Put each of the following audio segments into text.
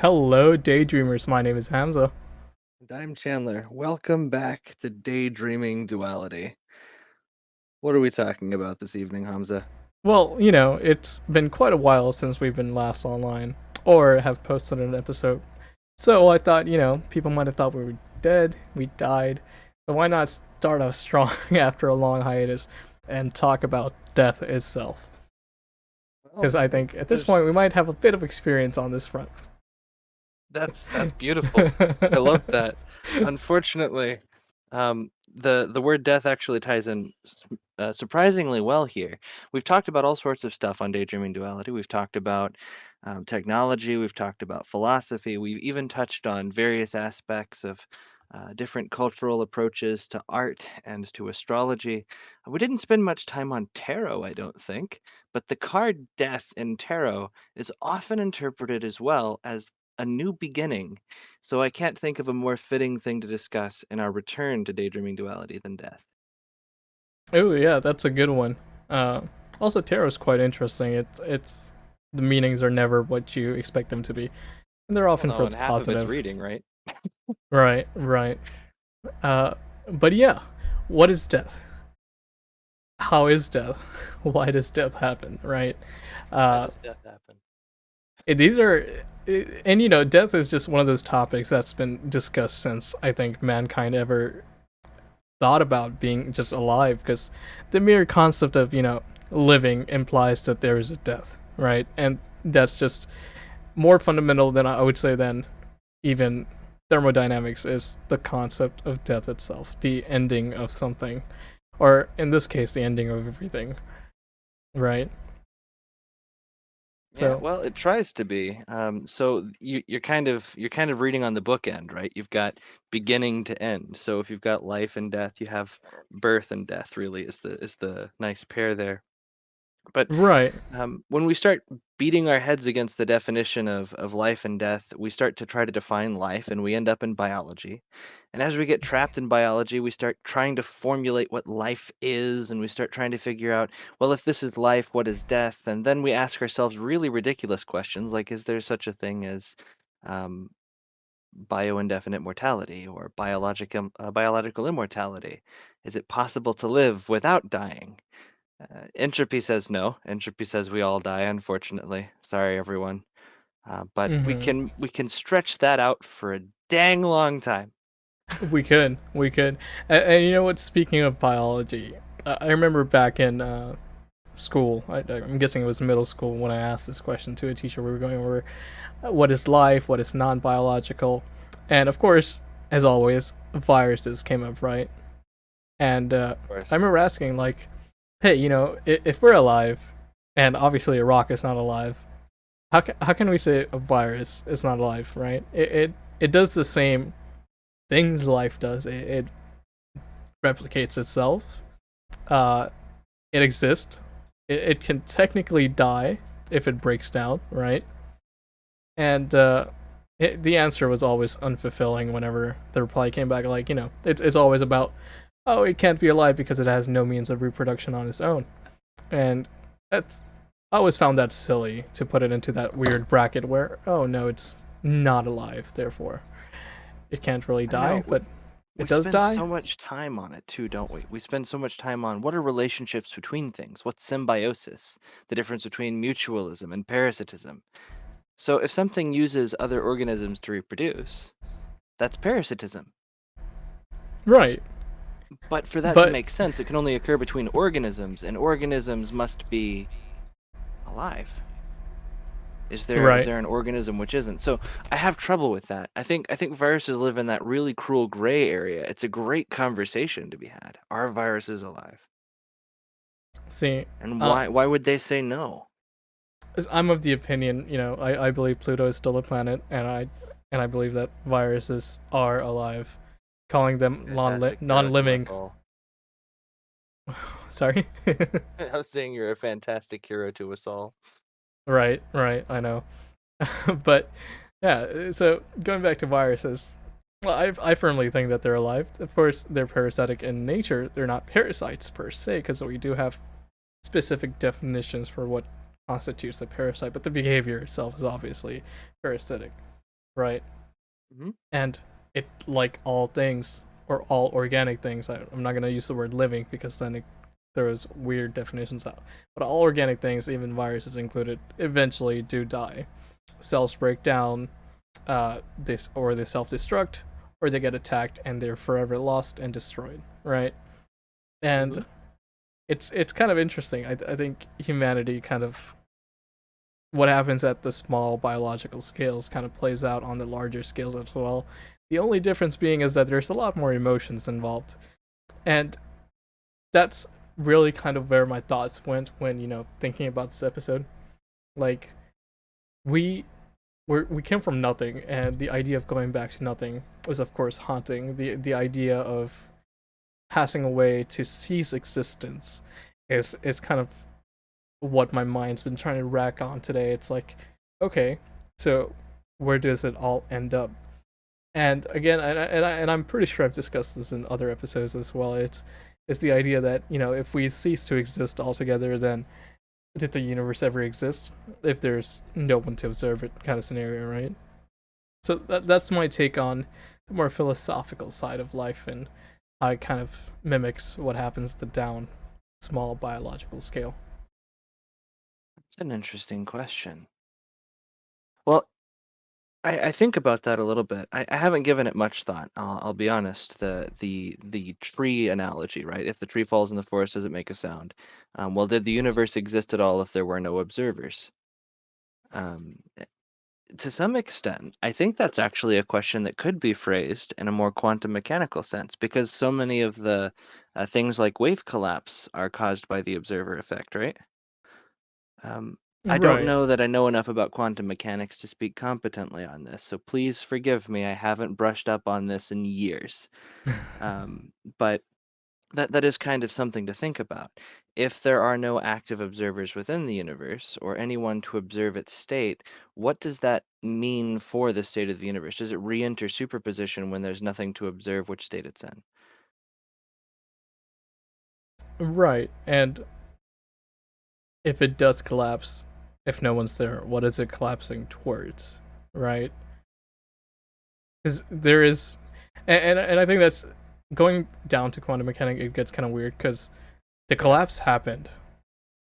Hello, daydreamers. My name is Hamza. And I'm Chandler. Welcome back to Daydreaming Duality. What are we talking about this evening, Hamza? Well, it's been quite a while since we've been last online or have posted an episode. So I thought, people might have thought we were dead, we died. But why not start off strong after a long hiatus and talk about death itself? Because Well, I think at this there's point we might have a bit of experience on this front. that's beautiful. I love that. Unfortunately, the word death actually ties in surprisingly well here. We've talked about all sorts of stuff on Daydreaming Duality. We've talked about technology. We've talked about philosophy. We've even touched on various aspects of different cultural approaches to art and to astrology. We didn't spend much time on tarot, I don't think, but the card death in tarot is often interpreted as well as a new beginning. So I can't think of a more fitting thing to discuss in our return to Daydreaming Duality than death. Oh yeah, that's a good one. Uh, Also, tarot is quite interesting. It's the meanings are never what you expect them to be, and they're Well, often no, for and the half of it's positive. reading, right? Right, right. Uh, but yeah, what is death? How is death? Why does death happen? Right. Why Uh, does death happen? these are, and death is just one of those topics that's been discussed since I think mankind ever thought about being just alive. Because the mere concept of living implies that there is a death, right? And that's just more fundamental than I would say than even thermodynamics is the concept of death itself, the ending of something, or in this case, the ending of everything, right? Yeah, So, well, it tries to be. You're kind of reading on the bookend, right? You've got beginning to end. So if you've got life and death, you have birth and death. Really, is the nice pair there. But right. when we start beating our heads against the definition of life and death, we start to try to define life and we end up in biology. And as we get trapped in biology, we start trying to formulate what life is and we start trying to figure out, well, if this is life, what is death? And then we ask ourselves really ridiculous questions like, is there such a thing as um, bioindefinite mortality or biological immortality? Is it possible to live without dying? Entropy says no. Entropy says we all die, unfortunately. Sorry, everyone. But we Mm-hmm. can we can stretch that out for a dang long time. We could, and you know what? Speaking of biology, I remember back in school. I'm guessing it was middle school when I asked this question to a teacher. We were going over what is life, what is non-biological, and of course, as always, viruses came up, right? And Of I course. remember asking, like, hey, if we're alive, and obviously a rock is not alive, how can we say a virus is not alive, right? It does the same things life does. It replicates itself. Uh, it exists. It can technically die if it breaks down, right? And the answer was always unfulfilling whenever the reply came back. Like, it's always about, oh, it can't be alive because it has no means of reproduction on its own. And that's I always found that silly to put it into that weird bracket where, oh no, it's not alive, therefore it can't really I know. die, We, but it we does spend die. so much time on it too, don't we? We spend so much time on what are relationships between things? What's symbiosis? The difference between mutualism and parasitism. So if something uses other organisms to reproduce, that's parasitism. Right. But for that to But make sense, it can only occur between organisms, and organisms must be alive. Is right. there an organism which isn't? So I have trouble with that. I think viruses live in that really cruel gray area. It's a great conversation to be had. Are viruses alive? See, And uh, why would they say no? I'm of the opinion, I believe Pluto is still a planet, and I believe that viruses are alive. Calling them Fantastic hero to us non-living. all. Sorry. I was saying you're a fantastic hero to us all. Right, right. I know. But yeah. So going back to viruses, well, I firmly think that they're alive. Of course, they're parasitic in nature. They're not parasites per se, because we do have specific definitions for what constitutes a parasite. But the behavior itself is obviously parasitic. right? Hmm. And it, like all things or all organic things, I'm not gonna use the word living because then it throws weird definitions out. But all organic things, even viruses included, eventually do die. Cells break down, this or they self-destruct, or they get attacked and they're forever lost and destroyed, right? Hmm. And it's kind of interesting. I think humanity kind of, what happens at the small biological scales kind of plays out on the larger scales as well. The only difference being is that there's a lot more emotions involved, and that's really kind of where my thoughts went when thinking about this episode. Like we we came from nothing, and the idea of going back to nothing is of course haunting. The idea of passing away to cease existence is kind of what my mind's been trying to rack on today. It's like, okay, so where does it all end up? And again, and I'm pretty sure I've discussed this in other episodes as well. It's the idea that if we cease to exist altogether, then did the universe ever exist? If there's no one to observe it, kind of scenario, right? So that's my take on the more philosophical side of life and how it kind of mimics what happens at the down small biological scale. It's an interesting question. Well, I think about that a little bit. I haven't given it much thought. I'll be honest. The tree analogy, right? If the tree falls in the forest, does it make a sound? Well, did the universe exist at all if there were no observers? Um, to some extent, I think that's actually a question that could be phrased in a more quantum mechanical sense, because so many of the things like wave collapse are caused by the observer effect, right? Um, I don't Right. know that I know enough about quantum mechanics to speak competently on this, so please forgive me. I haven't brushed up on this in years. But that is kind of something to think about. If there are no active observers within the universe or anyone to observe its state, what does that mean for the state of the universe? Does it re-enter superposition when there's nothing to observe which state it's in? Right. And if it does collapse, if no one's there, what is it collapsing towards? Right? Because there is, and I think that's going down to quantum mechanics. It gets kind of weird because the Yeah. collapse happened,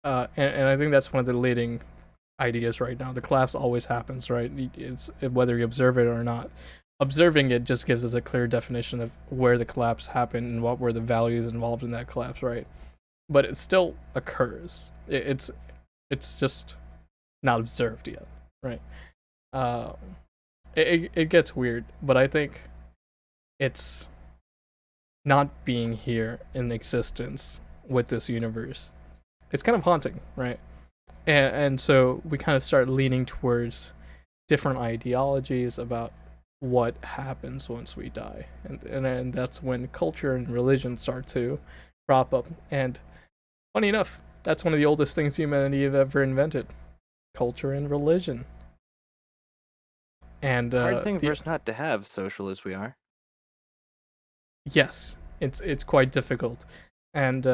and I think that's one of the leading ideas right now. The collapse always happens, right? It's whether you observe it or not. Observing it just gives us a clear definition of where the collapse happened and what were the values involved in that collapse, right? But it still occurs. It's just not observed yet, right? Uh, it gets weird, but I think it's not being here in existence with this universe. It's kind of haunting, right? And so we kind of start leaning towards different ideologies about what happens once we die, and that's when culture and religion start to crop up. And funny enough, that's one of the oldest things humanity have ever invented: culture and religion. And Hard thing for the us not to have, social as we are. yes, it's quite difficult, and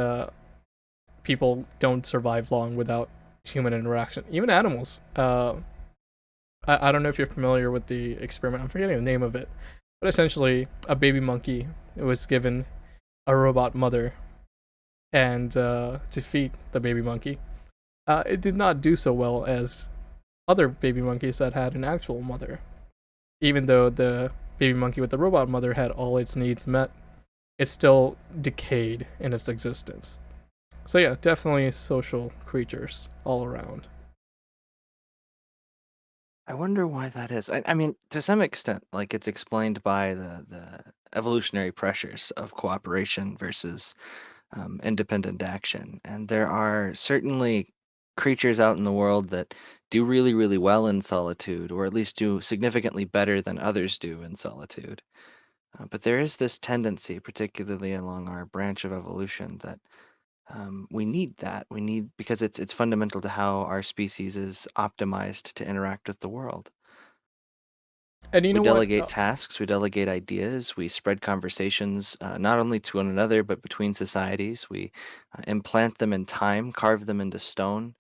people don't survive long without human interaction. Even animals. I don't know if you're familiar with the experiment. I'm forgetting the name of it, but essentially, a baby monkey was given a robot mother and to feed the baby monkey. It did not do so well as other baby monkeys that had an actual mother. Even though the baby monkey with the robot mother had all its needs met, it still decayed in its existence. So yeah, definitely social creatures all around. I wonder why that is. I mean, to some extent, like it's explained by the evolutionary pressures of cooperation versus independent action. And there are certainly creatures out in the world that do really, really well in solitude, or at least do significantly better than others do in solitude. But there is this tendency, particularly along our branch of evolution, that we need that. We need because it's fundamental to how our species is optimized to interact with the world. And you We know what? delegate tasks, we delegate ideas, we spread conversations not only to one another, but between societies. We implant them in time, carve them into stone,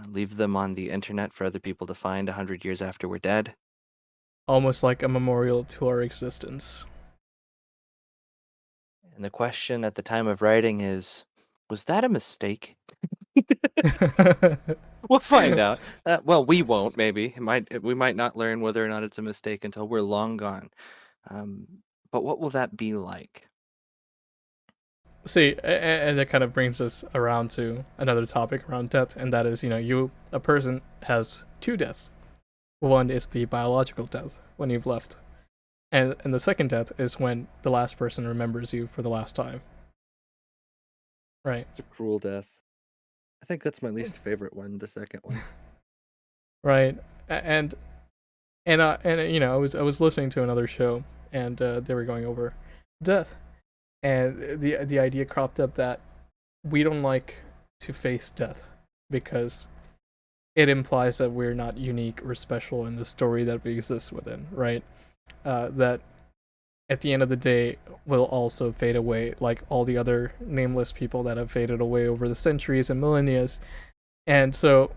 leave them on the internet for other people to find 100 years after we're dead. almost like a memorial to our existence. And the question at the time of writing is, was that a mistake? We'll find out. Well, we won't. Maybe we might not learn whether or not it's a mistake until we're long gone. Um, but what will that be like? See, and that kind of brings us around to another topic around death, and that is, a person has two deaths. One is the biological death when you've left, and the second death is when the last person remembers you for the last time. Right. It's a cruel death. I think that's my least favorite one, the second one. Right. And I was listening to another show, and they were going over death, and the idea cropped up that we don't like to face death because it implies that we're not unique or special in the story that we exist within, right? That at the end of the day will also fade away, like all the other nameless people that have faded away over the centuries and millennia. And so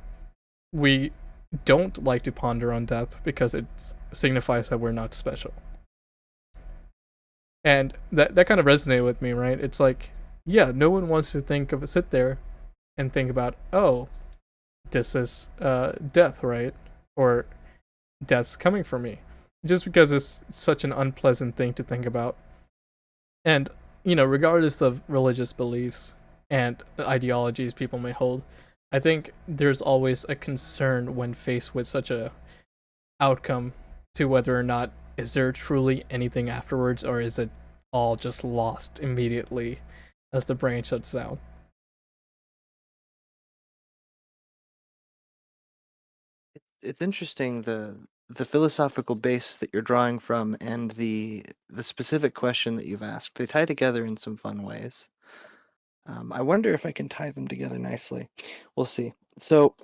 we don't like to ponder on death because it signifies that we're not special. And that kind of resonated with me, right? It's like, yeah, no one wants to sit there and think about, oh, this is death, right? Or death's coming for me. Just because it's such an unpleasant thing to think about. And, regardless of religious beliefs and ideologies people may hold, I think there's always a concern when faced with such a outcome to whether or not is there truly anything afterwards, or is it all just lost immediately as the brain shuts down. It's interesting the philosophical base that you're drawing from and the specific question that you've asked. They tie together in some fun ways. I wonder if I can tie them together nicely. We'll see. So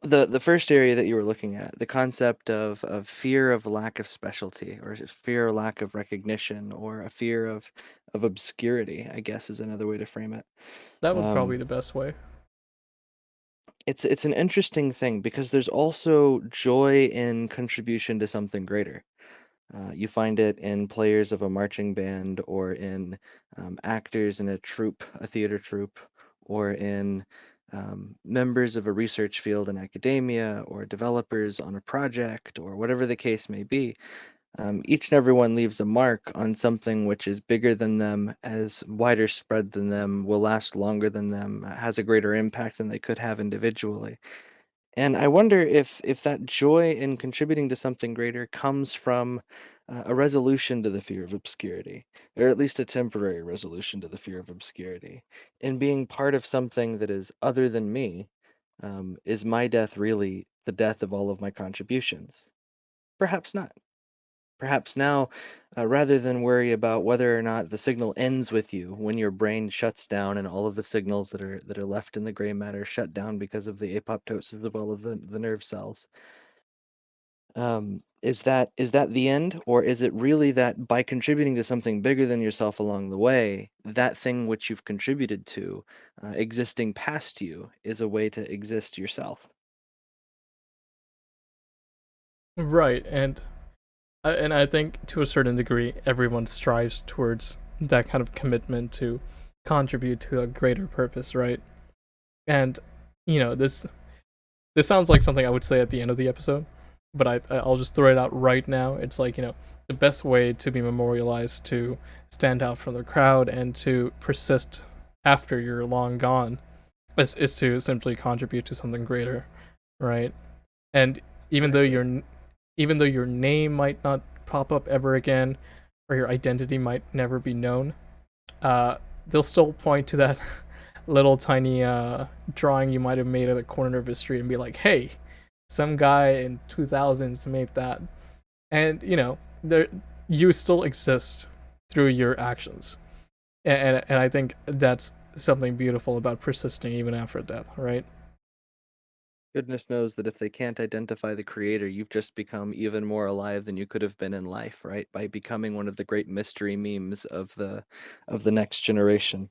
the first area that you were looking at, the concept of fear of lack of specialty, or fear or lack of recognition, or a fear of obscurity, I guess is another way to frame it. That would probably Um, be the best way. it's an interesting thing because there's also joy in contribution to something greater. You find it in players of a marching band, or in actors in a troupe, a theater troupe, or in members of a research field in academia, or developers on a project, or whatever the case may be. Each and every one leaves a mark on something which is bigger than them, as wider spread than them, will last longer than them, has a greater impact than they could have individually. And I wonder if that joy in contributing to something greater comes from a resolution to the fear of obscurity, or at least a temporary resolution to the fear of obscurity. And being part of something that is other than me, is my death really the death of all of my contributions? Perhaps not. Perhaps now, rather than worry about whether or not the signal ends with you when your brain shuts down and all of the signals that are left in the gray matter shut down because of the apoptosis of all of the nerve cells, is that the end, or is it really that by contributing to something bigger than yourself along the way, that thing which you've contributed to, existing past you, is a way to exist yourself? Right, and I think to a certain degree, everyone strives towards that kind of commitment to contribute to a greater purpose, right? And this sounds like something I would say at the end of the episode, but I'll just throw it out right now. It's like, the best way to be memorialized, to stand out from the crowd and to persist after you're long gone, is to simply contribute to something greater, right? And even though Exactly. your even though your name might not pop up ever again, or your identity might never be known, uh, they'll still point to that little tiny drawing you might have made at the corner of the street and be like, "Hey, some guy in 2000s made that," and there you still exist through your actions, and I think that's something beautiful about persisting even after death, right? Goodness knows that if they can't identify the creator, you've just become even more alive than you could have been in life, right? By becoming one of the great mystery memes of the next generation.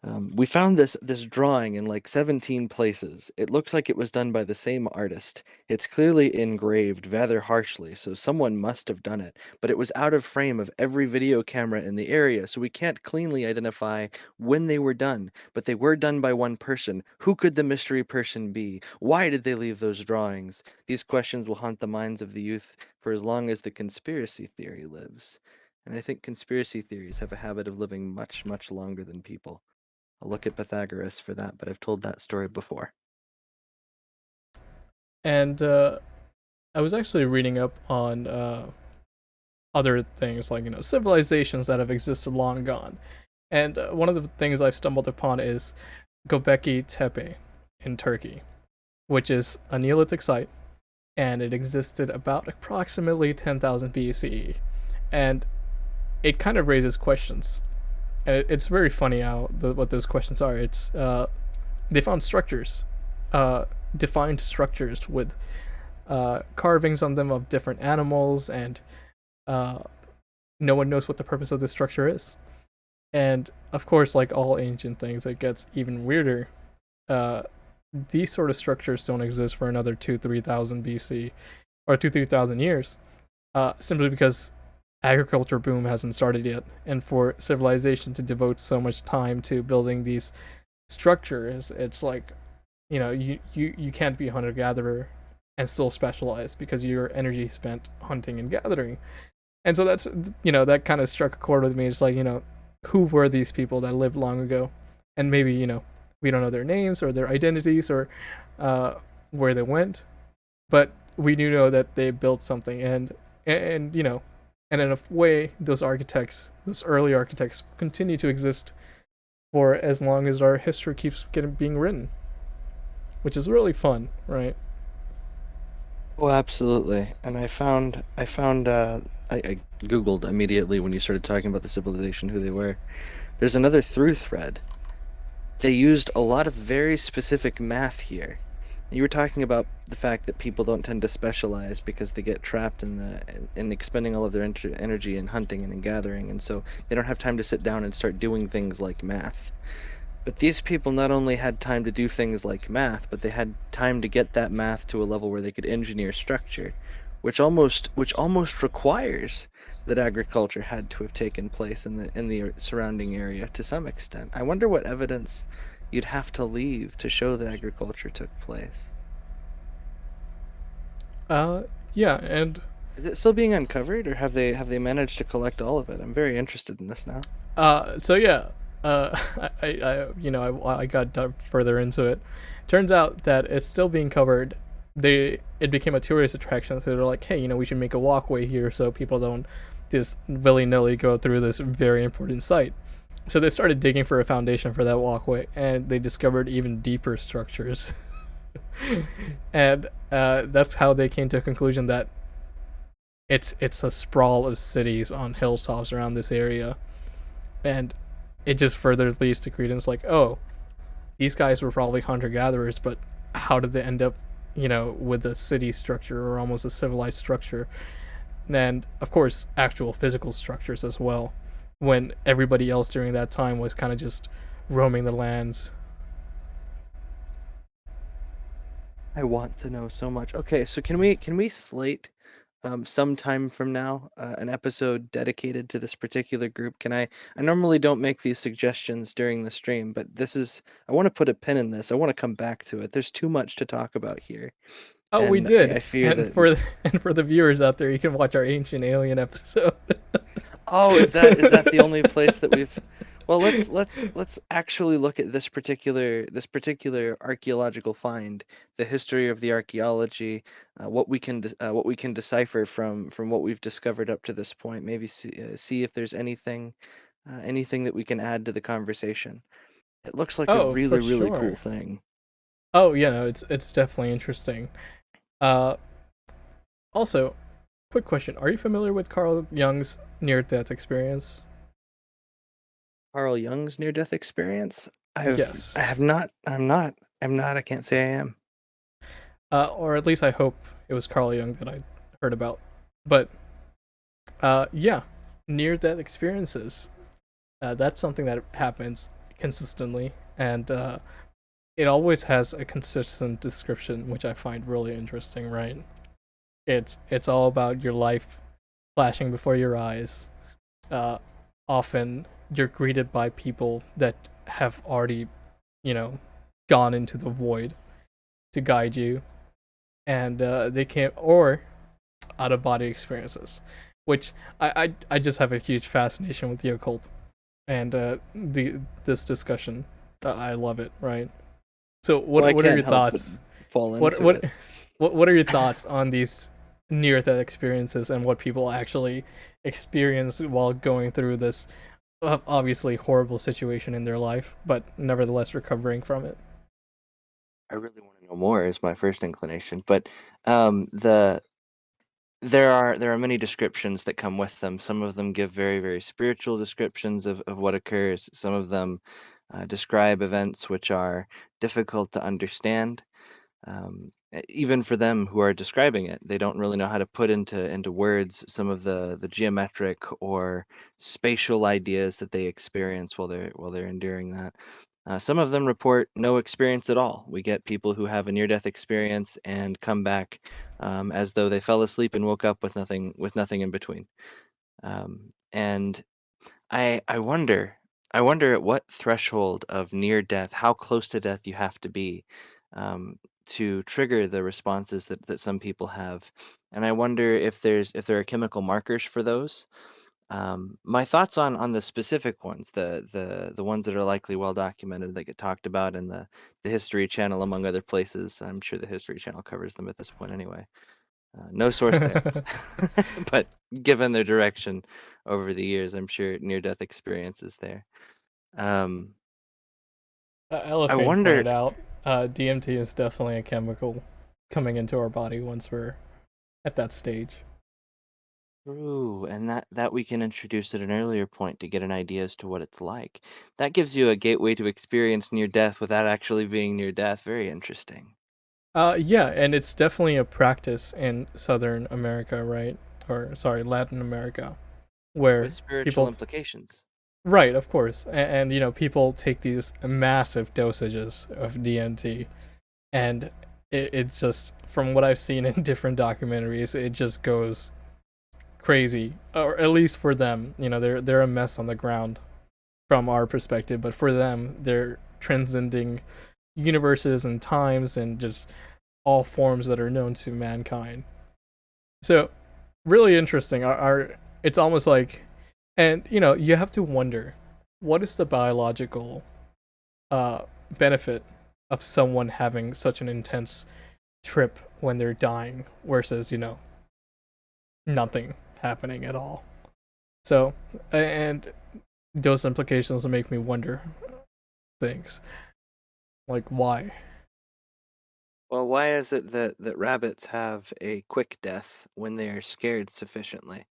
We found this drawing in like 17 places. It looks like it was done by the same artist. It's clearly engraved rather harshly, so someone must have done it. But it was out of frame of every video camera in the area, so we can't cleanly identify when they were done. But they were done by one person. Who could the mystery person be? Why did they leave those drawings? These questions will haunt the minds of the youth for as long as the conspiracy theory lives. And I think conspiracy theories have a habit of living much, much longer than people. I'll look at Pythagoras for that, but I've told that story before. And I was actually reading up on other things like civilizations that have existed long gone. And one of the things I've stumbled upon is Göbekli Tepe in Turkey, which is a Neolithic site, and it existed about approximately 10,000 BCE. And it kind of raises questions. And it's very funny what those questions are. It's they found structures, uh, defined structures with carvings on them of different animals, and uh, no one knows what the purpose of this structure is. And of course, like all ancient things, it gets even weirder. Uh, these sort of structures don't exist for another 2-3 thousand BC or 2-3 thousand years, simply because agriculture boom hasn't started yet, and for civilization to devote so much time to building these structures, it's like you can't be a hunter gatherer and still specialize because your energy spent hunting and gathering. And so that's that kind of struck a chord with me. It's like who were these people that lived long ago, and maybe we don't know their names or their identities or uh, where they went, but we do know that they built something, and and in a way, those early architects, continue to exist for as long as our history keeps getting being written, which is really fun, right? Oh, absolutely. And I Googled immediately when you started talking about the civilization, who they were. There's another through thread. They used a lot of very specific math here. You were talking about the fact that people don't tend to specialize because they get trapped in expending all of their energy in hunting and in gathering, and so they don't have time to sit down and start doing things like math. But these people not only had time to do things like math, but they had time to get that math to a level where they could engineer structure, which almost requires that agriculture had to have taken place in the surrounding area to some extent. I wonder what evidence you'd have to leave to show that agriculture took place. Uh, yeah, and Is it still being uncovered, or have they managed to collect all of it? I'm very interested in this now. so yeah, I got further into it. Turns out that it's still being covered. It became a tourist attraction, so they're like, hey, we should make a walkway here so people don't just willy nilly go through this very important site. So they started digging for a foundation for that walkway, and they discovered even deeper structures. And that's how they came to a conclusion that it's a sprawl of cities on hilltops around this area, and it just further leads to credence. Like, oh, these guys were probably hunter gatherers, but how did they end up, with a city structure or almost a civilized structure? And of course, actual physical structures as well. When everybody else during that time was kind of just roaming the lands. I want to know so much. Okay, so can we slate sometime from now an episode dedicated to this particular group? I normally don't make these suggestions during the stream, but I want to put a pin in this. I want to come back to it. There's too much to talk about here, Oh, we and I did. fear And that. for the viewers out there, you can watch our ancient alien episode. Oh, is that the only place that we've? Well, let's actually look at this particular archaeological find, the history of the archaeology, what we can decipher from what we've discovered up to this point. Maybe see if there's anything that we can add to the conversation. It looks like a Oh, really for really cool sure. thing. Oh, yeah, no, it's definitely interesting. Uh, Also, quick question: are you familiar with Carl Jung's near-death experience? Carl Jung's near-death experience. I Yes. have not. I'm not. I can't say I am. Or at least I hope it was Carl Jung that I heard about. But yeah, near-death experiences. That's something that happens consistently, and it always has a consistent description, which I find really interesting. Right? It's all about your life flashing before your eyes. Uh, Often you're greeted by people that have already, you know, gone into the void to guide you, and they can't, or out of body experiences, which I just have a huge fascination with the occult and the this discussion. I love it. Right. So Well, I what are can't your help but thoughts? fall What into what it. what are your thoughts on these near death experiences and what people actually experience while going through this obviously horrible situation in their life, but nevertheless recovering from it? I really want to know more is my first inclination, but the there are many descriptions that come with them. Some of them give very, very spiritual descriptions of what occurs. Some of them describe events which are difficult to understand. Even for them who are describing it, they don't really know how to put into words some of the geometric or spatial ideas that they experience while they're enduring that. Some of them report no experience at all. We get people who have a near-death experience and come back as though they fell asleep and woke up with nothing in between. And I wonder, I wonder at what threshold of near death, how close to death you have to be um, to trigger the responses that some people have. And I wonder if there are chemical markers for those. My thoughts on the specific ones, the ones that are likely well documented that get talked about in the History Channel, among other places. I'm sure the History Channel covers them at this point anyway. No source there. But given their direction over the years, I'm sure near-death experience is there. Um, I Elephant wonder, pointed out DMT is definitely a chemical coming into our body once we're at that stage. ooh, and that we can introduce at an earlier point to get an idea as to what it's like. That gives you a gateway to experience near death without actually being near death. Very interesting. Yeah, and it's definitely a practice in Southern America, right? Or sorry, Latin America, With where spiritual people, implications. right, of course, and people take these massive dosages of DMT, and it's just from what I've seen in different documentaries, it just goes crazy, or at least for them. They're a mess on the ground from our perspective, but for them, they're transcending universes and times and just all forms that are known to mankind. So, really interesting. It's almost like, and you have to wonder, what is the biological uh, benefit of someone having such an intense trip when they're dying versus nothing happening at all. So, and those implications make me wonder things like why. Well, why is it that rabbits have a quick death when they are scared sufficiently?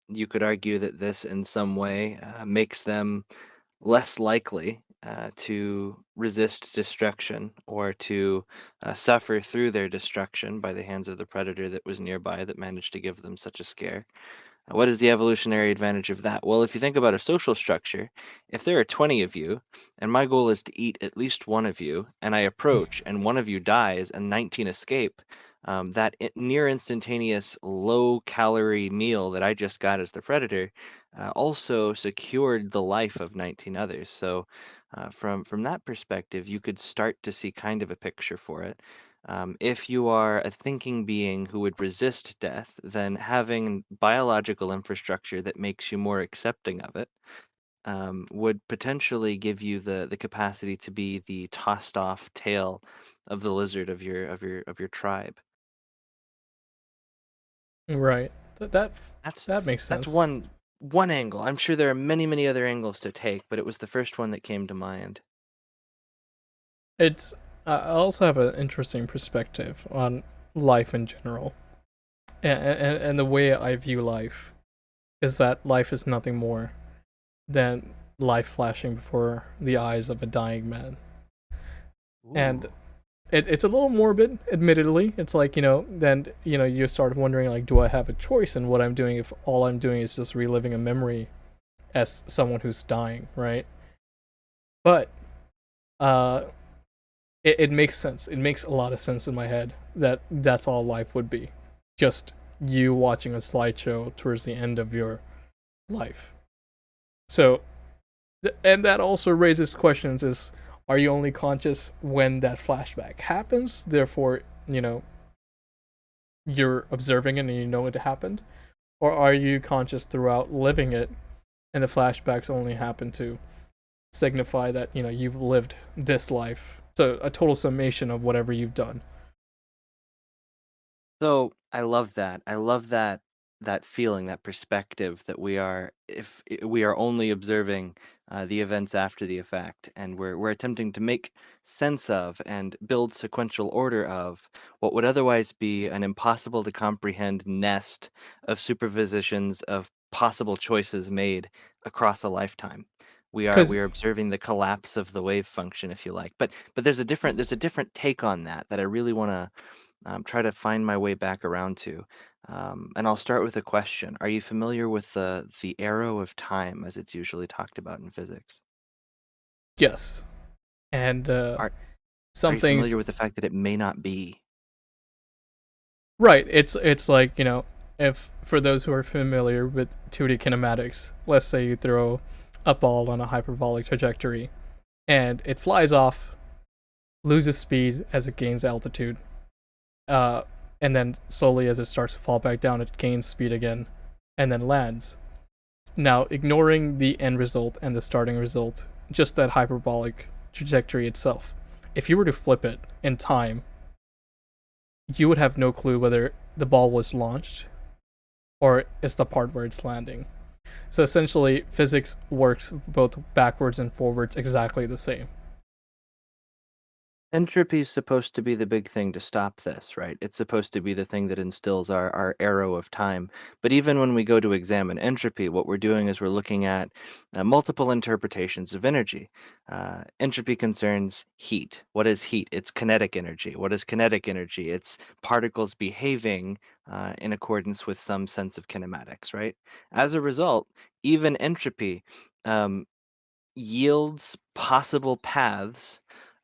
You could argue that this, in some way, makes them less likely to resist destruction or to suffer through their destruction by the hands of the predator that was nearby that managed to give them such a scare. What is the evolutionary advantage of that? Well, if you think about a social structure, if there are 20 of you, and my goal is to eat at least one of you, and I approach and one of you dies and 19 escape, near instantaneous low calorie meal that I just got as the predator also secured the life of 19 others. So, from that perspective, you could start to see kind of a picture for it. If you are a thinking being who would resist death, then having biological infrastructure that makes you more accepting of it would potentially give you the capacity to be the tossed off tail of the lizard of your tribe. Right. That's That makes that's sense. one angle. I'm sure there are many other angles to take, but it was the first one that came to mind. It's I also have an interesting perspective on life in general, and the way I view life is that life is nothing more than life flashing before the eyes of a dying man. And Ooh. it's a little morbid, admittedly. It's like, then, you start wondering, like, do I have a choice in what I'm doing if all I'm doing is just reliving a memory as someone who's dying, right? But uh, it makes sense. It makes a lot of sense in my head that that's all life would be, just you watching a slideshow towards the end of your life. So, and that also raises questions: is are you only conscious when that flashback happens? Therefore, you're observing it and you know it happened, or are you conscious throughout living it, and the flashbacks only happen to signify that you've lived this life? So a total summation of whatever you've done. So I love that. I love that feeling, that perspective that we are only observing the events after the effect, and we're attempting to make sense of and build sequential order of what would otherwise be an impossible to comprehend nest of superpositions of possible choices made across a lifetime. Because We are observing the collapse of the wave function, if you like. But there's a different take on that I really want to try to find my way back around to. And I'll start with a question. Are you familiar with the arrow of time as it's usually talked about in physics? yes, and Are are some you familiar things. with the fact that it may not be? Right, it's like if for those who are familiar with 2D kinematics, let's say you throw a ball on a hyperbolic trajectory and it flies off, loses speed as it gains altitude, uh, and then slowly as it starts to fall back down, it gains speed again, and then lands. Now, ignoring the end result and the starting result, just that hyperbolic trajectory itself, if you were to flip it in time, you would have no clue whether the ball was launched or is the part where it's landing. So essentially, physics works both backwards and forwards exactly the same. Entropy is supposed to be the big thing to stop this, right? It's supposed to be the thing that instills our arrow of time. But even when we go to examine entropy, what we're doing is we're looking at multiple interpretations of energy. Entropy concerns heat. What is heat? It's kinetic energy. What is kinetic energy? It's particles behaving in accordance with some sense of kinematics, right? As a result, even entropy um, yields possible paths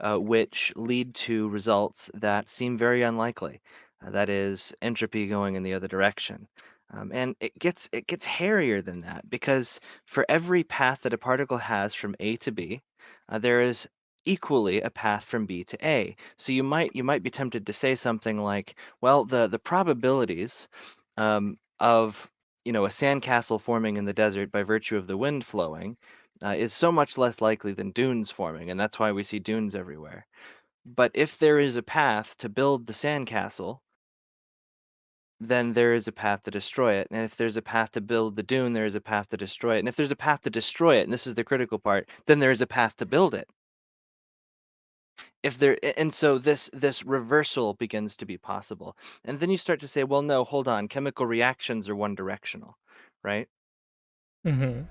which lead to results that seem very unlikely. That is entropy going in the other direction. And it gets hairier than that because for every path that a particle has from A to B, there is equally a path from B to A. So you might be tempted to say something like, well, the probabilities of a sandcastle forming in the desert by virtue of the wind flowing is so much less likely than dunes forming, and that's why we see dunes everywhere. But if there is a path to build the sandcastle, then there is a path to destroy it. And if there's a path to build the dune, there is a path to destroy it. And if there's a path to destroy it, and this is the critical part, then there is a path to build it. And so this reversal begins to be possible. And then you start to say, well, no, hold on, chemical reactions are one directional, right? Mm-hmm.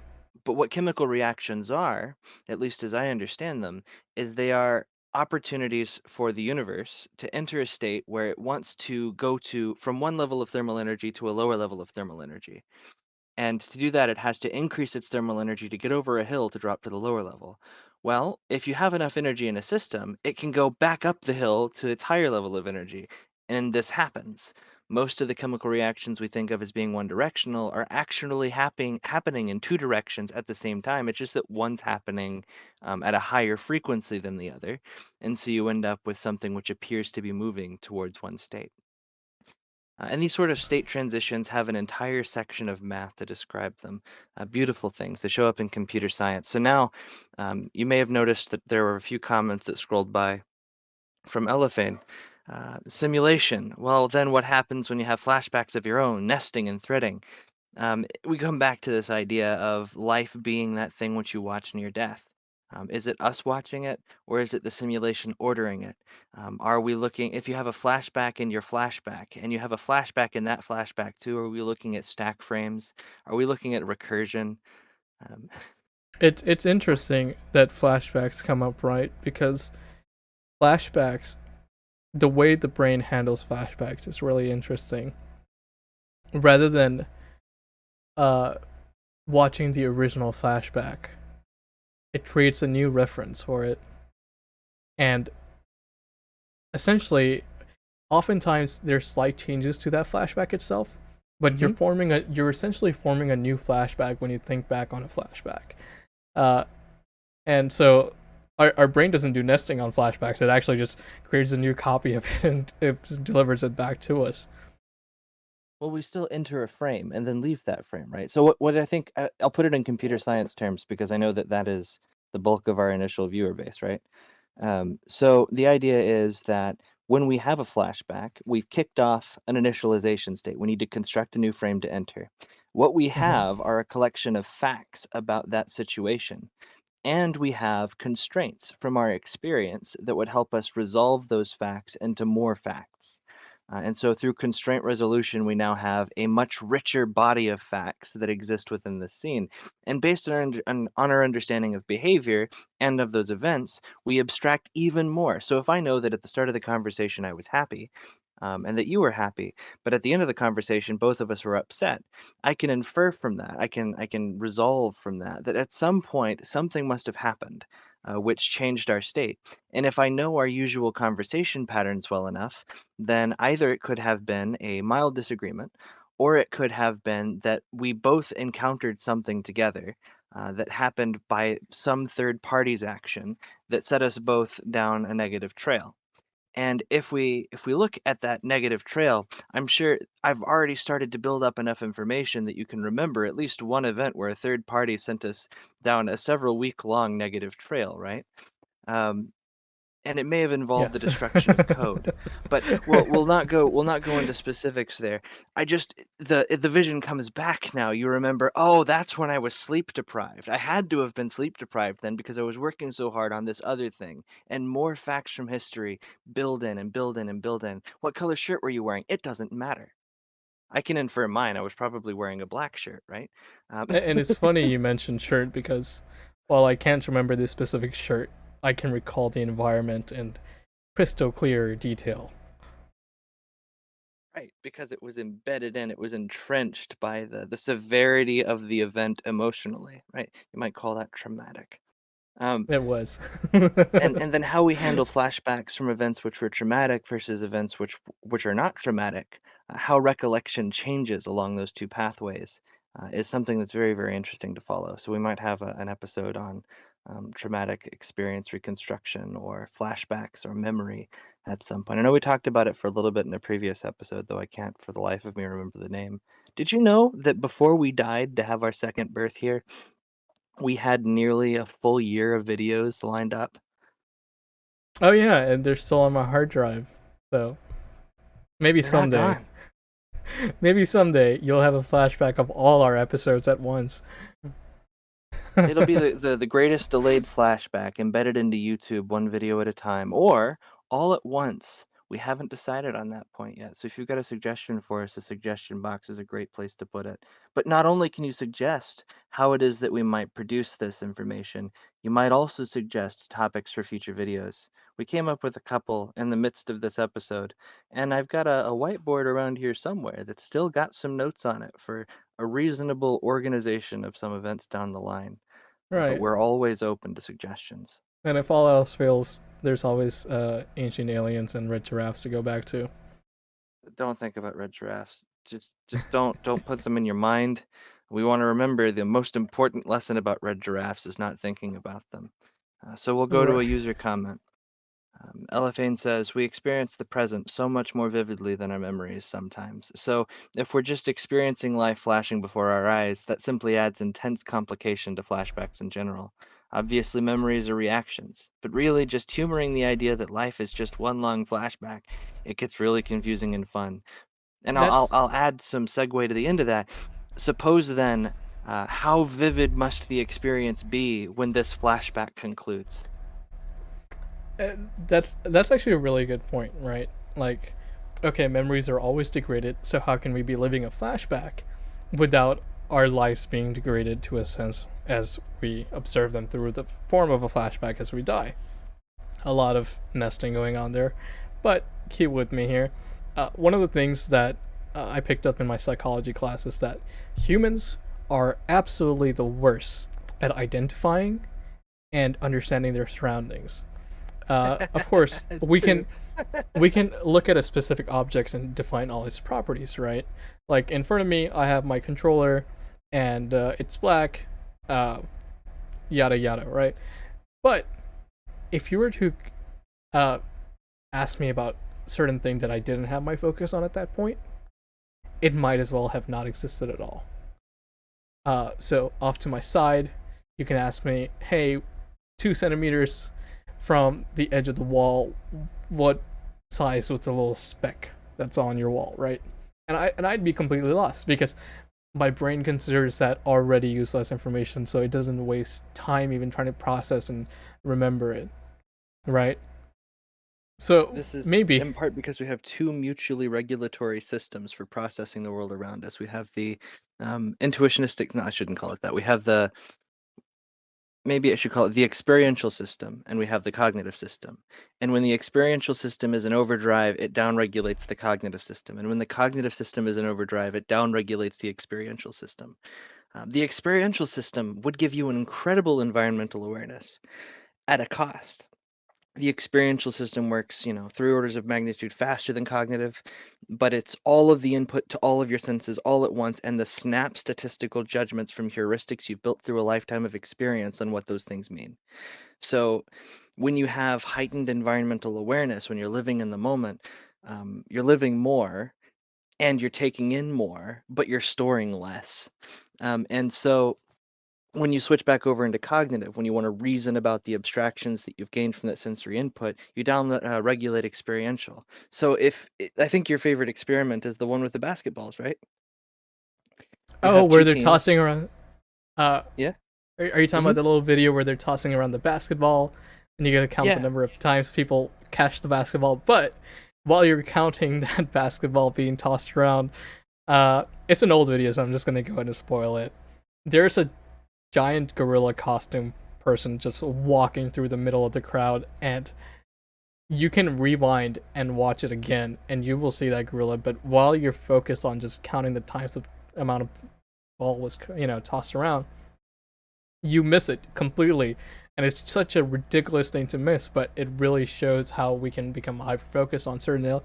But what chemical reactions are, at least as I understand them, is they are opportunities for the universe to enter a state where it wants to go to from one level of thermal energy to a lower level of thermal energy. And to do that, it has to increase its thermal energy to get over a hill to drop to the lower level. Well, if you have enough energy in a system, it can go back up the hill to its higher level of energy. And this happens. Most of the chemical reactions we think of as being one directional are actually happening in two directions at the same time. It's just that one's happening at a higher frequency than the other. And so you end up with something which appears to be moving towards one state. And these sort of state transitions have an entire section of math to describe them. Beautiful things. They show up in computer science. So now you may have noticed that there were a few comments that scrolled by from Elephane. Simulation. Well, then what happens when you have flashbacks of your own, nesting and threading? We come back to this idea of life being that thing which you watch near death. Is it us watching it, or is it the simulation ordering it? Are we looking, if you have a flashback in your flashback, and you have a flashback in that flashback too, are we looking at stack frames? Are we looking at recursion? Um, It's interesting that flashbacks come up, right? Because flashbacks, the way the brain handles flashbacks is really interesting. Rather than uh watching the original flashback, it creates a new reference for it. And essentially, oftentimes there's slight changes to that flashback itself, but Hmm. you're essentially forming a new flashback when you think back on a flashback. Uh, and so our brain doesn't do nesting on flashbacks. It actually just creates a new copy of it and it delivers it back to us. Well, we still enter a frame and then leave that frame, right? So what I think I'll put it in computer science terms because I know that that is the bulk of our initial viewer base, right? So the idea is that when we have a flashback, we've kicked off an initialization state. We need to construct a new frame to enter. What we Mm-hmm. have are a collection of facts about that situation. And we have constraints from our experience that would help us resolve those facts into more facts. And so through constraint resolution, we now have a much richer body of facts that exist within the scene. And based on on our understanding of behavior and of those events, we abstract even more. So if I know that at the start of the conversation I was happy, and that you were happy, but at the end of the conversation both of us were upset, I can infer from that. I can resolve from that that at some point something must have happened, which changed our state. And if I know our usual conversation patterns well enough, then either it could have been a mild disagreement, or it could have been that we both encountered something together. That happened by some third party's action that set us both down a negative trail. And if we look at that negative trail, I'm sure I've already started to build up enough information that you can remember at least one event where a third party sent us down a several week long negative trail, right? Um, and it may have involved the Yes. destruction of code, but we'll not go into specifics there. I just the vision comes back now. You remember, oh, that's when I was sleep deprived. I had to have been sleep deprived then because I was working so hard on this other thing. And more facts from history build in and build in and build in. What color shirt were you wearing? It doesn't matter. I can infer mine. I was probably wearing a black shirt, right? Um, And it's funny you mentioned shirt because while I can't remember the specific shirt, I can recall the environment and crystal clear detail. Right, because it was embedded in, it was entrenched by the severity of the event emotionally, right? You might call that traumatic. Um, It was. and then how we handle flashbacks from events which were traumatic versus events which are not traumatic, how recollection changes along those two pathways, is something that's very, very interesting to follow. So we might have an episode on traumatic experience reconstruction or flashbacks or memory at some point. I know we talked about it for a little bit in a previous episode, though I can't for the life of me remember the name. Did you know that before we died to have our second birth here, we had nearly a full year of videos lined up? Oh yeah, and they're still on my hard drive. So maybe They're not someday, gone. maybe someday you'll have a flashback of all our episodes at once. It'll be the greatest delayed flashback embedded into YouTube one video at a time, or all at once. We haven't decided on that point yet. So if you've got a suggestion for us, the suggestion box is a great place to put it. But not only can you suggest how it is that we might produce this information, you might also suggest topics for future videos. We came up with a couple in the midst of this episode, and I've got a whiteboard around here somewhere that's still got some notes on it for a reasonable organization of some events down the line. But Right. we're always open to suggestions. And if all else fails, there's always ancient aliens and red giraffes to go back to. Don't think about red giraffes. Just don't put them in your mind. We want to remember the most important lesson about red giraffes is not thinking about them. So we'll go to a Right. user comment. Elephane says, we experience the present so much more vividly than our memories sometimes. So if we're just experiencing life flashing before our eyes, that simply adds intense complication to flashbacks in general. Obviously, memories are reactions, but really just humoring the idea that life is just one long flashback, it gets really confusing and fun. And That's I'll add some segue to the end of that. Suppose then, how vivid must the experience be when this flashback concludes? that's actually a really good point, right? Like, okay, memories are always degraded, so how can we be living a flashback without our lives being degraded to a sense as we observe them through the form of a flashback as we die? A lot of nesting going on there, but keep with me here. One of the things that I picked up in my psychology class is that humans are absolutely the worst at identifying and understanding their surroundings. Of course, It's we true. can we can look at a specific objects and define all its properties, right? Like in front of me, I have my controller, and it's black, uh, yada yada, right? But if you were to uh, ask me about certain things that I didn't have my focus on at that point, it might as well have not existed at all. So off to my side, you can ask me, hey, 2 centimeters from the edge of the wall, what size was the little speck that's on your wall, right? And I'd be completely lost because my brain considers that already useless information, so it doesn't waste time even trying to process and remember it, right? So This is maybe. in part because we have two mutually regulatory systems for processing the world around us. We have the intuitionistic, no, I shouldn't call it that. We have the, maybe I should call it the experiential system, and we have the cognitive system. And when the experiential system is in overdrive, it downregulates the cognitive system. And when the cognitive system is in overdrive, it downregulates the experiential system. The experiential system would give you an incredible environmental awareness at a cost. The experiential system works, 3 orders of magnitude faster than cognitive, but it's all of the input to all of your senses all at once and the snap statistical judgments from heuristics you've built through a lifetime of experience on what those things mean. So when you have heightened environmental awareness, when you're living in the moment, you're living more and you're taking in more, but you're storing less. And so when you switch back over into cognitive, when you want to reason about the abstractions that you've gained from that sensory input, you down regulate experiential. So I think your favorite experiment is the one with the basketballs, right? You Oh, have where two they're tossing teams. around. Uh, Yeah. are you talking Hmm. about the little video where they're tossing around the basketball, and you gotta count the Yeah. number of times people catch the basketball? But while you're counting that basketball being tossed around, it's an old video, so I'm just gonna go ahead and spoil it. There's a giant gorilla costume person just walking through the middle of the crowd, and you can rewind and watch it again, and you will see that gorilla. But while you're focused on just counting the times the amount of ball was tossed around, you miss it completely. And it's such a ridiculous thing to miss, but it really shows how we can become hyper focused on certain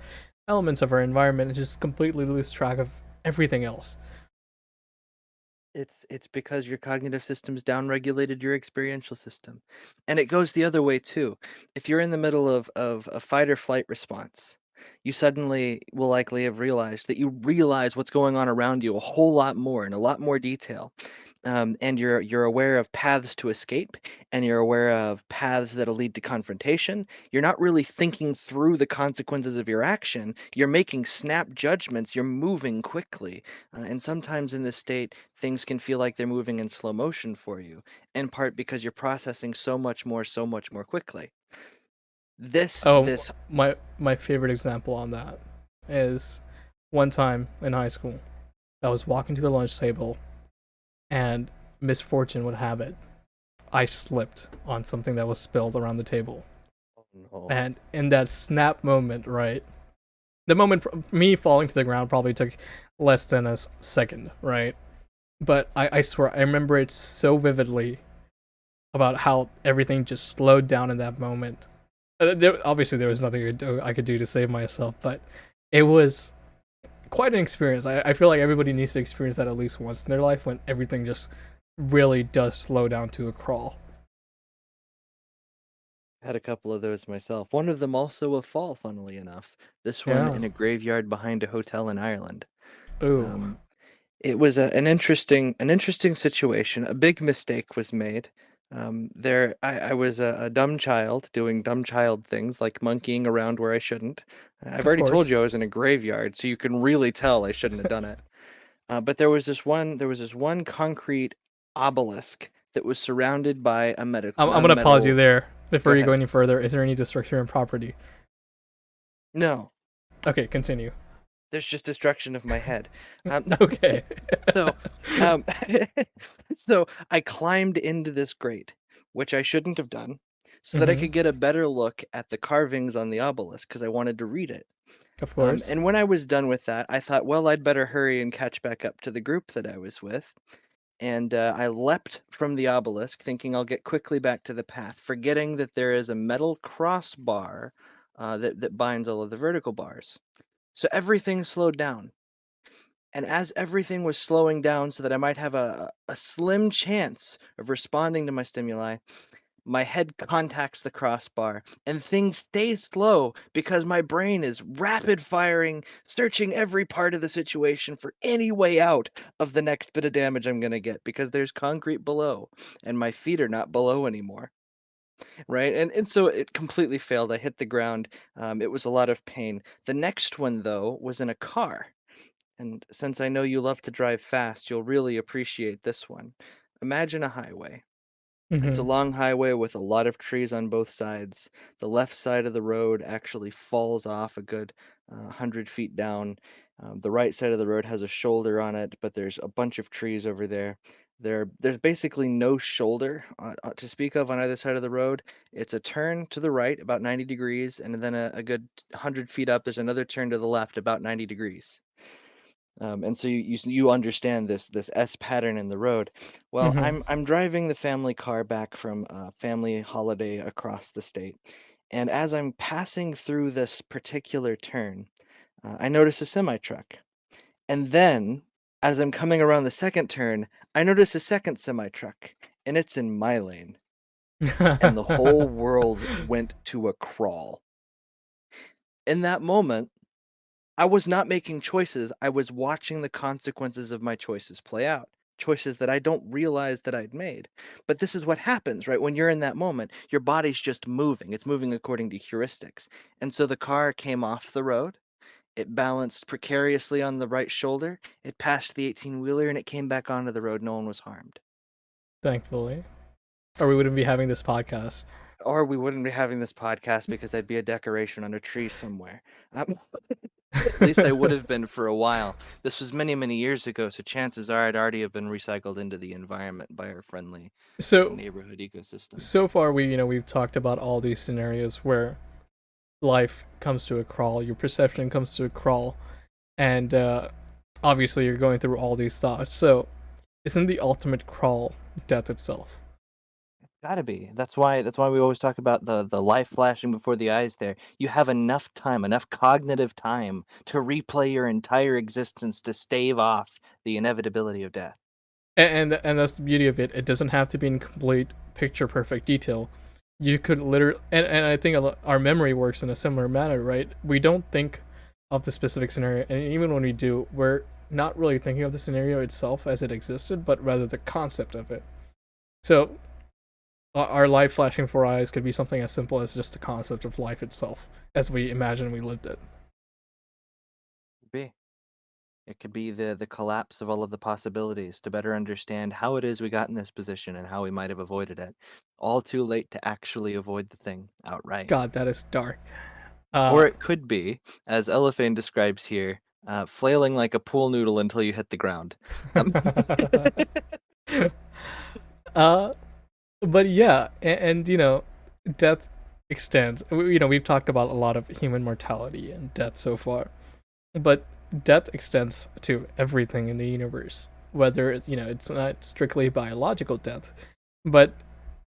elements of our environment and just completely lose track of everything else. It's because your cognitive system's downregulated your experiential system. And it goes the other way too. If you're in the middle of a fight or flight response, you suddenly will likely have realized that you realize what's going on around you a whole lot more in a lot more detail. And you're aware of paths to escape, and you're aware of paths that'll lead to confrontation. You're not really thinking through the consequences of your action. You're making snap judgments. You're moving quickly, and sometimes in this state, things can feel like they're moving in slow motion for you, in part because you're processing so much more quickly. This Oh, this my favorite example on that is one time in high school. I was walking to the lunch table, and misfortune would have it, I slipped on something that was spilled around the table. Oh no. And in that snap moment, right? The moment me falling to the ground probably took less than a second, right? But I swear, I remember it so vividly about how everything just slowed down in that moment. Obviously, there was nothing I could do to save myself, but it was quite an experience. I feel like everybody needs to experience that at least once in their life when everything just really does slow down to a crawl. Had a couple of those myself. One of them also a fall, funnily enough. This one Yeah. in a graveyard behind a hotel in Ireland. Ooh, Um, It was an interesting situation. A big mistake was made. I was a dumb child doing dumb child things like monkeying around where I shouldn't. I've of already told you course. I was in a graveyard, so you can really tell I shouldn't have done it. But there was this one concrete obelisk that was surrounded by I'm a gonna pause you metal. there Go before you go ahead. any further. Is there any destruction in property? No, Okay, continue. there's just destruction of my head. Um, Okay. So, um, so I climbed into this grate, which I shouldn't have done, so that I Mm-hmm. could get a better look at the carvings on the obelisk because I wanted to read it. Of course. And when I was done with that, I thought, well, I'd better hurry and catch back up to the group that I was with. and I leapt from the obelisk, thinking I'll get quickly back to the path, forgetting that there is a metal crossbar that binds all of the vertical bars. So everything slowed down. And as everything was slowing down so that I might have a slim chance of responding to my stimuli, my head contacts the crossbar and things stay slow because my brain is rapid firing, searching every part of the situation for any way out of the next bit of damage I'm going to get because there's concrete below and my feet are not below anymore. Right. And so it completely failed. I hit the ground. It was a lot of pain. The next one, though, was in a car. And since I know you love to drive fast, you'll really appreciate this one. Imagine a highway. It's a Hmm. long highway with a lot of trees on both sides. The left side of the road actually falls off a good 100 feet down. The right side of the road has a shoulder on it, but there's a bunch of trees over there. There's basically no shoulder to speak of on either side of the road. It's a turn to the right, about 90 degrees, and then a good 100 feet up, there's another turn to the left, about 90 degrees. And so you understand this S pattern in the road. Well, Hmm. I'm driving the family car back from a family holiday across the state, and as I'm passing through this particular turn, I notice a semi truck, and then as I'm coming around the second turn, I notice a second semi truck, and it's in my lane, and the whole world went to a crawl. In that moment, I was not making choices, I was watching the consequences of my choices play out. Choices that I don't realize that I'd made. But this is what happens, right? When you're in that moment, your body's just moving. It's moving according to heuristics. And so the car came off the road. It balanced precariously on the right shoulder. It passed the 18-wheeler and it came back onto the road. No one was harmed. Thankfully, or we wouldn't be having this podcast. Or we wouldn't be having this podcast because I'd be a decoration on a tree somewhere. At least I would have been for a while. This was many, many years ago, so chances are I'd already have been recycled into the environment by our friendly So neighborhood ecosystem. so far we've talked about all these scenarios where life comes to a crawl, your perception comes to a crawl, and obviously you're going through all these thoughts. So isn't the ultimate crawl death itself? Gotta be. That's why we always talk about the life flashing before the eyes there. You have enough time, enough cognitive time to replay your entire existence to stave off the inevitability of death. And that's the beauty of it. It doesn't have to be in complete picture perfect detail. You could literally, and I think our memory works in a similar manner, right? We don't think of the specific scenario, and even when we do, we're not really thinking of the scenario itself as it existed, but rather the concept of it. So our life flashing before our eyes could be something as simple as just the concept of life itself, as we imagine we lived it. Could be. It could be the collapse of all of the possibilities to better understand how it is we got in this position and how we might have avoided it. All too late to actually avoid the thing outright. God, that is dark. Or Uh, it could be, as Elephane describes here, flailing like a pool noodle until you hit the ground. Um, uh, but yeah, and death extends. We've talked about a lot of human mortality and death so far, but death extends to everything in the universe. Whether it's not strictly biological death, but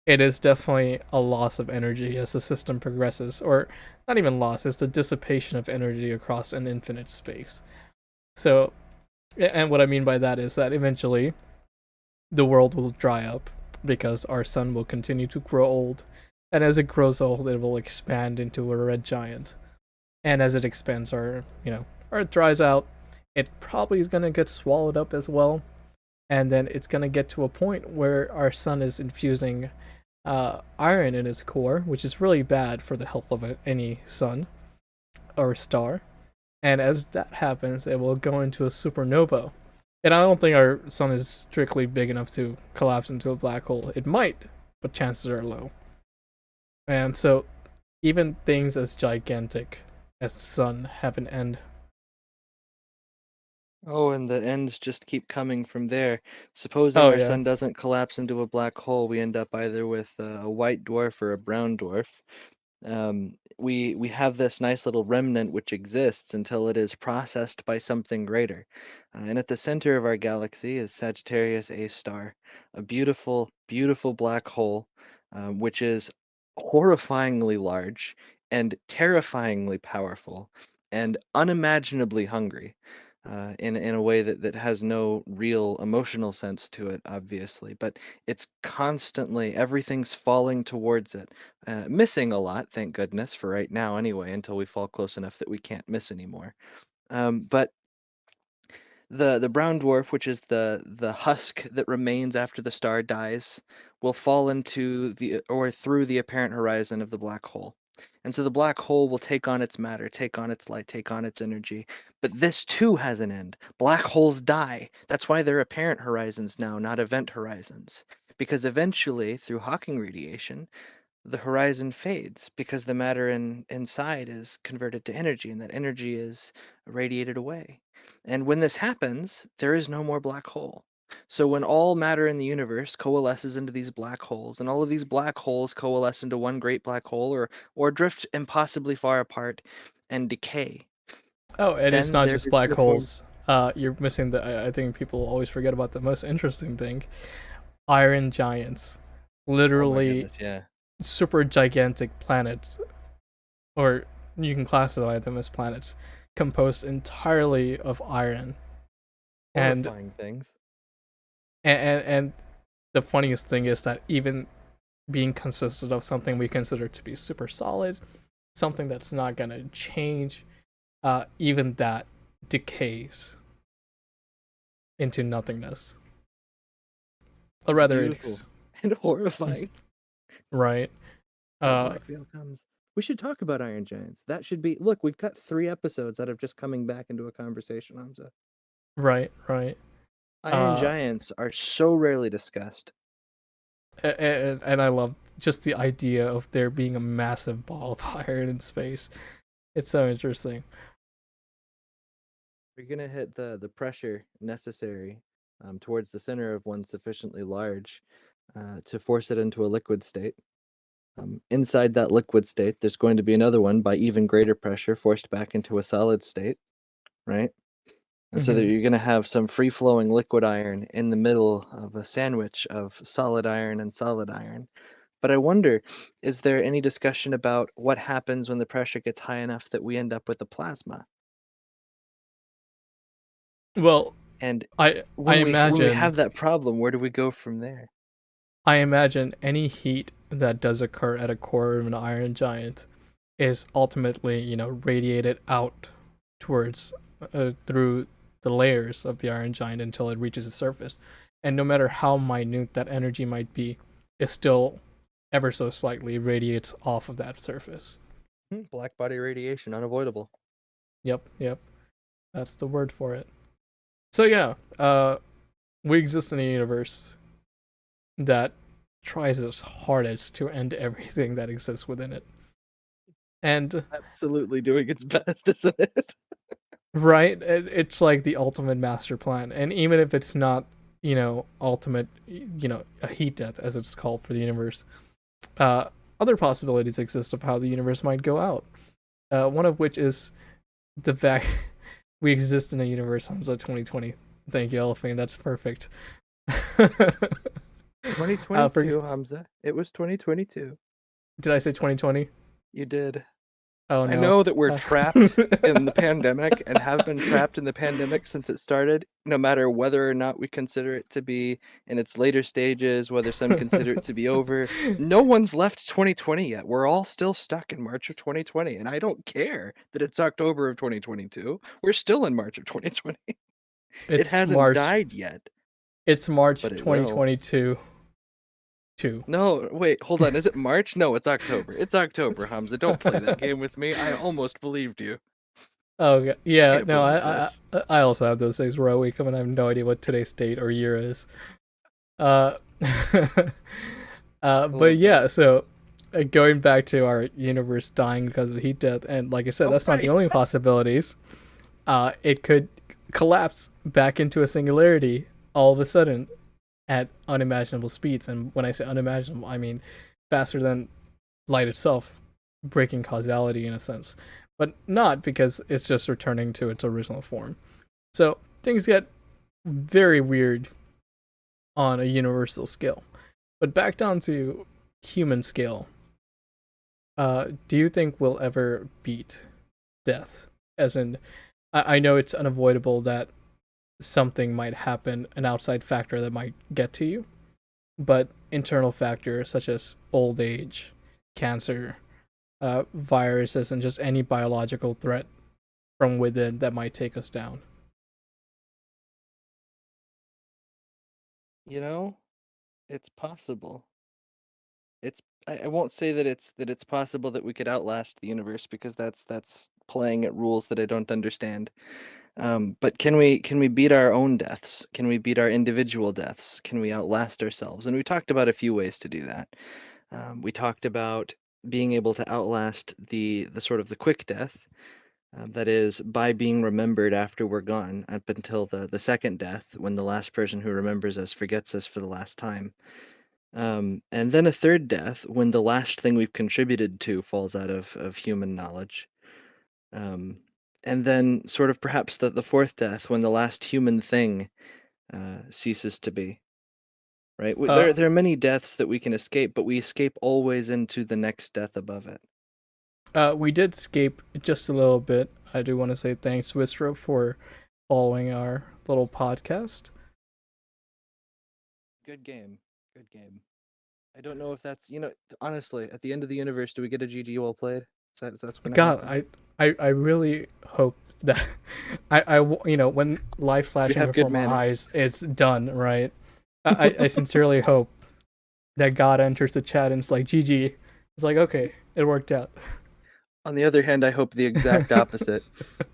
it is definitely a loss of energy as the system progresses, or not even loss, it's the dissipation of energy across an infinite space. So, and what I mean by that is that eventually the world will dry up because our sun will continue to grow old, and as it grows old, it will expand into a red giant. And as it expands, or it dries out, it probably is gonna get swallowed up as well, and then it's gonna get to a point where our sun is infusing iron in its core, which is really bad for the health of any sun or star. And as that happens, it will go into a supernova. And I don't think our sun is strictly big enough to collapse into a black hole. It might, but chances are low. And so, even things as gigantic as the sun have an end. oh, and the ends just keep coming from there. Supposing Oh our yeah. sun doesn't collapse into a black hole, we end up either with a white dwarf or a brown dwarf. We have this nice little remnant which exists until it is processed by something greater. And at the center of our galaxy is Sagittarius A star, a beautiful, beautiful black hole, which is horrifyingly large and terrifyingly powerful and unimaginably hungry. In a way that has no real emotional sense to it, obviously, but it's constantly everything's falling towards it, missing a lot, thank goodness, for right now anyway, until we fall close enough that we can't miss anymore. But the brown dwarf, which is the husk that remains after the star dies, will fall into the or through the apparent horizon of the black hole. And so the black hole will take on its matter, take on its light, take on its energy. But this too has an end. Black holes die. That's why they're apparent horizons now, not event horizons. Because eventually, through Hawking radiation, the horizon fades because the matter inside is converted to energy, and that energy is radiated away. And when this happens, there is no more black hole. So when all matter in the universe coalesces into these black holes, and all of these black holes coalesce into one great black hole, or drift impossibly far apart and decay, Oh, and it's then not there just black there forms. holes. You're missing the. I think people always forget about the most interesting thing: iron giants, Oh my literally goodness, yeah, super gigantic planets, or you can classify them as planets, composed entirely of iron. And horrifying things. and the funniest thing is that even being consisted of something we consider to be super solid, something that's not gonna change, even that decays into nothingness. Or It's rather, beautiful it's and horrifying. right. That Uh, black veil comes. We should talk about Iron Giants. That should be. Look, we've got 3 episodes out of just coming back into a conversation, Hamza. right, right. Iron Uh, Giants are so rarely discussed. and I love just the idea of there being a massive ball of iron in space. It's so interesting. You're gonna hit the pressure necessary towards the center of one sufficiently large to force it into a liquid state. Inside that liquid state, there's going to be another one by even greater pressure forced back into a solid state, right? And so that Mm-hmm. you're going to have some free flowing liquid iron in the middle of a sandwich of solid iron and solid iron. But I wonder, is there any discussion about what happens when the pressure gets high enough that we end up with a plasma? Well, And I when we imagine have that problem, where do we go from there? I imagine any heat that does occur at a core of an iron giant is ultimately, radiated out towards through the layers of the iron giant until it reaches the surface. And no matter how minute that energy might be, it still ever so slightly radiates off of that surface. Black body radiation, unavoidable. Yep, yep. That's the word for it. So yeah, we exist in a universe that tries its hardest to end everything that exists within it. And Absolutely doing its best, isn't it? right, it's like the ultimate master plan. And even if it's not, ultimate, a heat death as it's called for the universe, uh, other possibilities exist of how the universe might go out. One of which is the fact we exist in a universe on 2020. Thank you, Elephant. That's perfect. For, 2022, Hamza. It was 2022. did I say 2020? You did. Oh I no. know that we're trapped in the pandemic and have been trapped in the pandemic since it started, no matter whether or not we consider it to be in its later stages, whether some consider it to be over. No one's left 2020 yet. We're all still stuck in March of 2020, and I don't care that it's October of 2022. We're still in March of 2020. It it's hasn't March. died yet, It's March but it will. 2022. Two. No, wait, hold on. Is it March? No, it's October. It's October, Hamza. Don't play that game with me. I almost believed you. Oh yeah, Can't no, believe this. I also have those things where I wake up and I have no idea what today's date or year is. Uh, I but love yeah, that. so going back to our universe dying because of heat death, and like I said, Oh, that's not the right. only possibilities. It could collapse back into a singularity all of a sudden at unimaginable speeds, and when I say unimaginable, I mean faster than light itself. breaking causality in a sense, but not because it's just returning to its original form. So things get very weird on a universal scale. But back down to human scale, do you think we'll ever beat death? As in, I know it's unavoidable that something might happen, an outside factor that might get to you, but internal factors such as old age, cancer, viruses, and just any biological threat from within that might take us down. You know, it's possible. It's I won't say that it's possible that we could outlast the universe because that's playing at rules that I don't understand. But can we beat our own deaths? Can we beat our individual deaths? Can we outlast ourselves? And we talked about a few ways to do that. We talked about being able to outlast the sort of the quick death, that is by being remembered after we're gone up until the second death when the last person who remembers us forgets us for the last time. And then a third death when the last thing we've contributed to falls out of human knowledge. Um, and then sort of perhaps the fourth death when the last human thing ceases to be. Right? Uh, There are many deaths that we can escape, but we escape always into the next death above it. we did escape just a little bit. I do want to say thanks, Wistro, for following our little podcast. Good game. Good game. I don't know if that's, honestly, at the end of the universe, do we get a GG well played? Is that what's going to God, happen? I really hope that when life You flashing have before good my manners. eyes, it's done, right? I sincerely hope that God enters the chat and it's like, GG. It's like, okay, it worked out. On the other hand, I hope the exact opposite.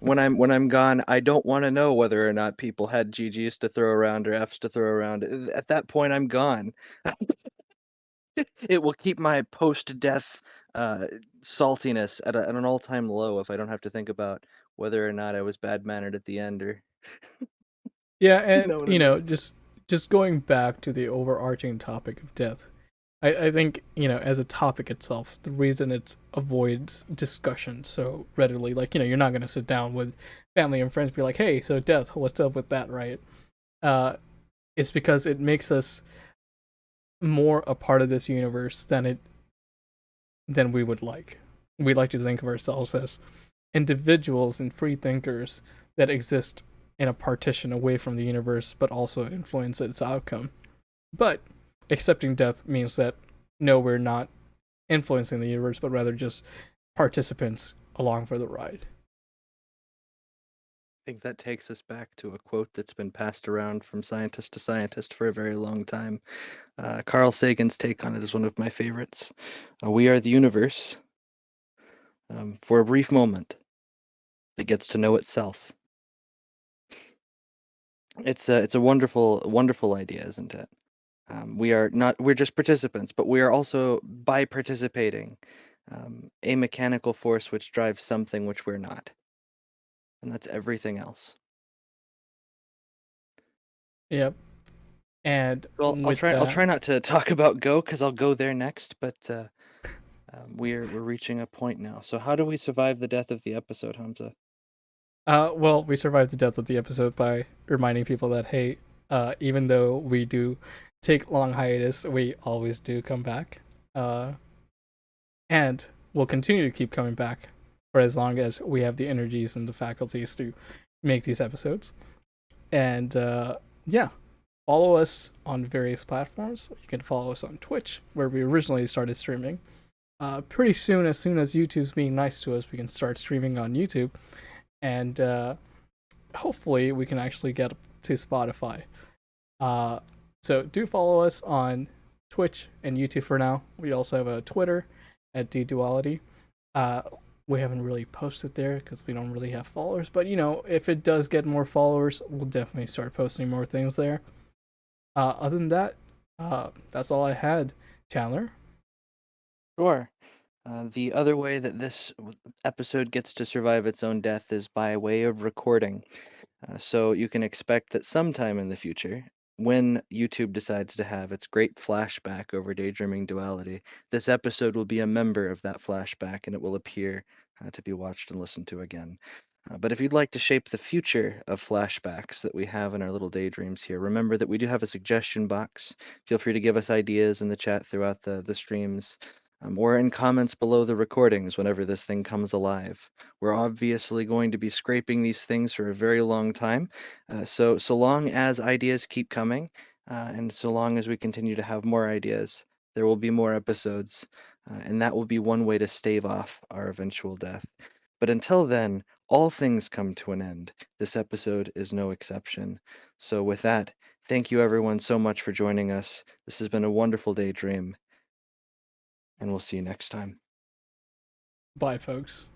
When I'm gone, I don't want to know whether or not people had GGs to throw around or Fs to throw around. At that point, I'm gone. It will keep my post-death uh, saltiness at an all-time low if I don't have to think about whether or not I was bad-mannered at the end or Yeah, you and know what I mean. just going back to the overarching topic of death, I think, as a topic itself, the reason it avoids discussion so readily, like, you're not gonna sit down with family and friends and be like, hey, so death, what's up with that, right? Uh it's because it makes us more a part of this universe than we would like. We like to think of ourselves as individuals and free thinkers that exist in a partition away from the universe, but also influence its outcome. But accepting death means that no, we're not influencing the universe, but rather just participants along for the ride. I think that takes us back to a quote that's been passed around from scientist to scientist for a very long time. Carl Sagan's take on it is one of my favorites. We are the universe, for a brief moment that gets to know itself. It's a wonderful wonderful idea, isn't it? We're just participants, but we are also, by participating, a mechanical force which drives something which we're not, and that's everything else. Yep. And Well, I'll with try. I'll that, try not to talk about Go because I'll go there next. But we're reaching a point now. So how do we survive the death of the episode, Hamza? well, we survived the death of the episode by reminding people that, hey, even though we do take long hiatus, we always do come back. Uh, and we'll continue to keep coming back for as long as we have the energies and the faculties to make these episodes. And yeah, follow us on various platforms. You can follow us on Twitch, where we originally started streaming. Pretty soon as YouTube's being nice to us, we can start streaming on YouTube, and hopefully we can actually get to Spotify. Uh, so do follow us on Twitch and YouTube for now. We also have a Twitter at dduality. Uh, we haven't really posted there because we don't really have followers, but if it does get more followers, we'll definitely start posting more things there. Other than that, that's all I had. Chandler. Sure. The other way that this episode gets to survive its own death is by way of recording. So you can expect that sometime in the future, when YouTube decides to have its great flashback over daydreaming duality, this episode will be a member of that flashback and it will appear to be watched and listened to again. But if you'd like to shape the future of flashbacks that we have in our little daydreams here, remember that we do have a suggestion box. Feel free to give us ideas in the chat throughout the streams, or in comments below the recordings whenever this thing comes alive. We're obviously going to be scraping these things for a very long time, so long as ideas keep coming, and so long as we continue to have more ideas, there will be more episodes, and that will be one way to stave off our eventual death. But until then, all things come to an end. This episode is no exception. So, with that, thank you everyone so much for joining us. This has been a wonderful daydream, and we'll see you next time. Bye, folks.